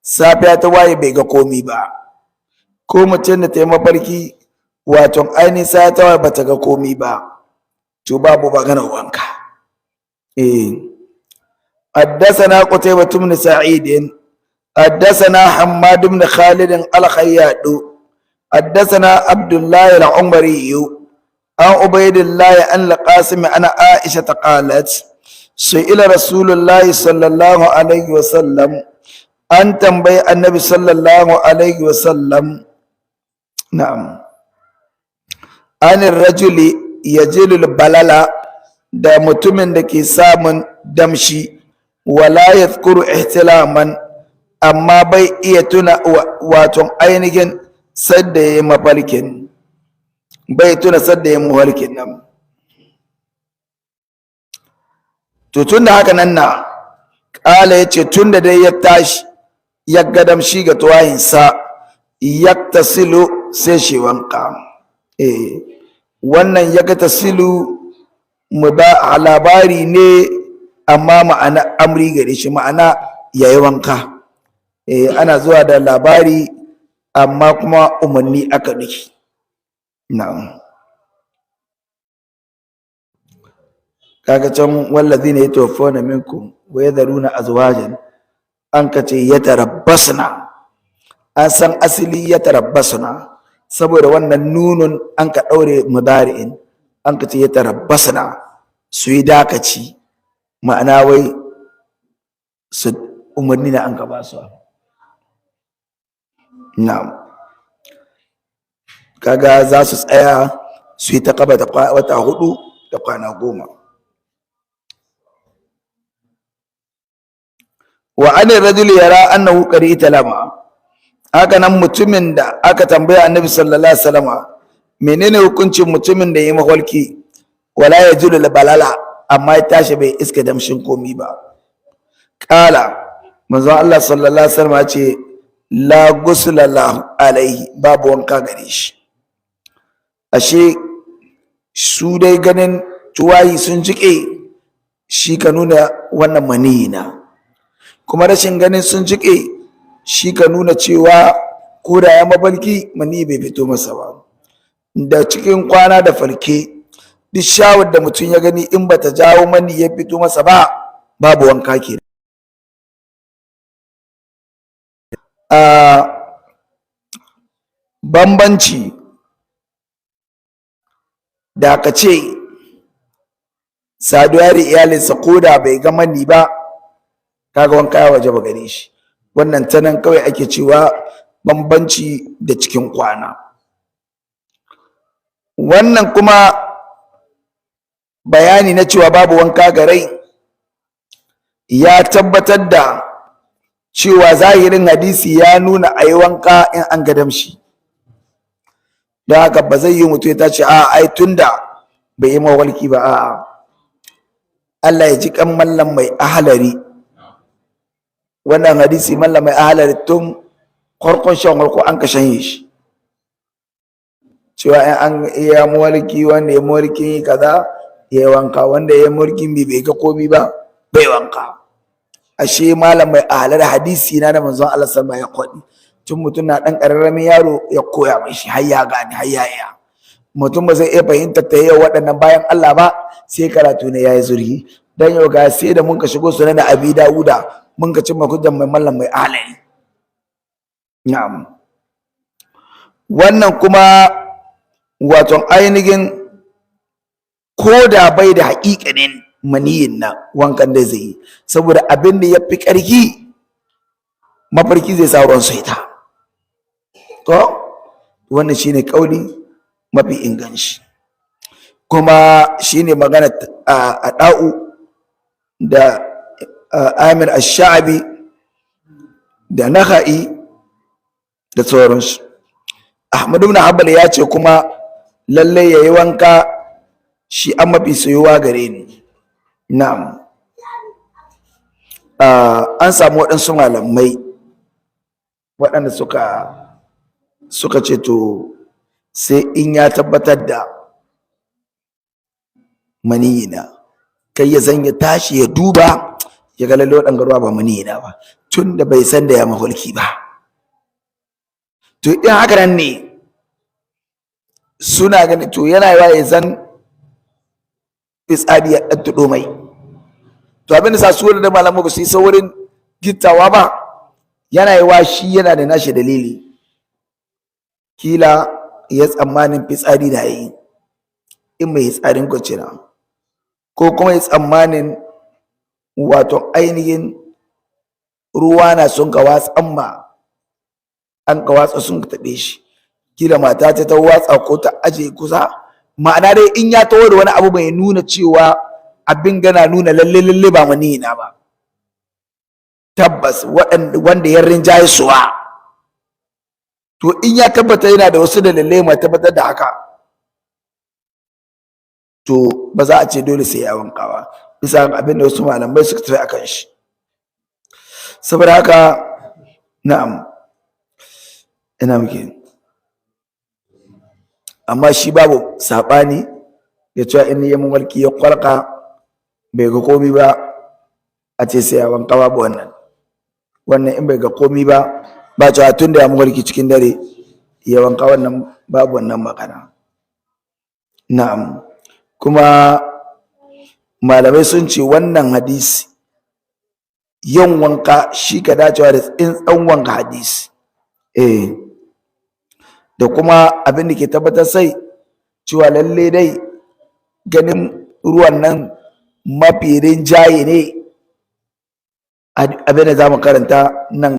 safiya ta waye bai ga komi ba, ko mutum da ta yi mafarki wato ainihin sa ta waye bata ga komi ba, to babu magana wanka. حدثنا قتيبة بن سعيد حدثنا حماد بن خالد الخياط حدثنا عبد الله العمري عن عبيد الله عن القاسم عن عائشة قالت سئل رسول الله صلى الله عليه وسلم أن تنبي النبي صلى الله عليه وسلم نعم عن الرجل يجل البلل da mutumin da ke samun damshi wala yadhkuru ihtilaman amma bai iya tuna wato ainihin sadda ya mafalkin, bai tuna sadda ya mafalkin nan. To tun da haka nan na ƙala ya ce tun da dai ya tashi ya gadamshi ga tuwayinsa ya tasilu sai shi wanka. Wannan ya ga tasilu mu ba labari ne amma ma'ana amri gare shi, ma'ana ya yi wanka. Ana zuwa da labari amma kuma umarni aka nufi. Na'am. Kaga can wallazina yatawaffawna minkum wa yadharuna azwajan an kace yatarabbasna, an san asali yatarabbasna saboda wannan nunun an ka daure mudari'in, an kace yatarabbasna su yi dakaci, ma'ana wai su umarni na an ka ba su. Na'am. Kaga za su tsaya su yi ta kaba da wata 4 da kwana 10. Wa anir rajul yara annahu qari talama, haka nan mutumin da aka tambaya annabi sallallahu alaihi wasallama menene hukuncin mutumin da yayi maholki wala yajulu balala amma ya tashi bai iska damshin komi ba. Kala manzo Allah sallallahu alaihi wasallama ce la ghusla lahu alaihi, babu wanka gare shi. Ashe su dai ganin tuwayi sun jike shi ka nuna wannan maniyi na, kuma rashin ganin sun jike shi ka nuna cewa ko da ya mafarki mani bai fito masa ba. Da cikin kwana da farke duk shawar da mutum ya gani in bata jawo mani ya fito masa ba, babu wanka ke. Bambanci da ka ce saduwa da iyalinsa ko da bai ga mani ba, kaga wanka ya waje ba gare shi. Wannan ta nan kawai ake cewa bambanci da cikin kwana. Wannan kuma bayani na cewa babu wanka ga rai ya tabbatar da cewa zahirin hadisi ya nuna a yi wanka in an gadam shi. Don haka ba zai yi mutu ya tace a ai tunda bai yi mawalki ba. A'a, Allah ya ji kan mallam mai ahalari, wannan hadisi mallam mai ahalari tun farkon shan farko an ka shanye shi, cewa in an iya mawalki wanda ya mawalki kaza ya yi wanka, wanda ya mawalki bai ga komi ba bai wanka. Ashe malam mai ahalar hadisi na manzon Allah sallallahu alaihi wasallam ya kwadi tun mutum na dan kararramin yaro ya koya mai shi har ya gane har ya iya. Mutum ba zai iya fahimtar ta yau waɗannan bayan Allah ba sai karatu ne yayi zurhi. Dan yau ga sai da mun ka shigo sunan Abi Dawuda mun ka cimma hujjan mai mallam mai ahalari. Na'am. Wannan kuma wato ainihin ko da bai da haƙiƙanin maniyin na wankan da zai yi, saboda abin da ya fi ƙarfi mafarki zai sa ruwan saita. To wannan shine kauli mafi inganci, kuma shine magana a da'u da Amir Ash-Sha'bi da Nakhai da sauransu. Ahmad ibn Hanbal ya ce kuma lalle yayi wanka shi an mafi soyuwa gare ni. Na'am. An samu waɗansu malamai waɗanda suka ce to sai in ya tabbatar da maniyina, kai ya zan ya tashi ya duba ya ga lalle waɗanda ruwa ba maniyina ba, tun da bai san da ya maholki ba. To in haka nan ne suna ganin to yana yawa ya zan fitsari ya ɗan tuɗo mai. To abin da sa su da malamu ba su yi saurin gittawa ba, yana yawa shi yana da nashi dalili, kila ya tsammanin fitsari da yi in mai tsarin kwacina, ko kuma ya tsammanin wato ainihin ruwa na sun ka watsan ma an ka watsa sun ka taɓe shi, kila mata ta watsa ko ta aje kusa, ma'ana dai in ya taho da wani abu mai nuna cewa abin gana nuna lalle ba mani na ba, tabbas wanda ya rinjaye suwa, to in ya tabbata yana da wasu dalilai ma tabbatar da haka, to ba za a ce dole sai ya wanka ba, bisa abin da wasu malamai suka tafi akan shi. Saboda haka na'am, ina muke, amma shi babu saɓani ya cewa in yi mawarki ya kwalka bai ga komi ba a ce sai ya wanka, babu wannan in bai ga komi ba cewa tun da ya mawarki cikin dare ya wanka, wannan babu wannan magana. Na'am, kuma malamai sun ce wannan hadisi yin wanka shi ka dacewa da tsintsan wanka hadisi, da kuma abin da ke tabbatar sai cewa lalle dai ganin ruwan nan mafi rinjaye ne abin da za mu karanta nan.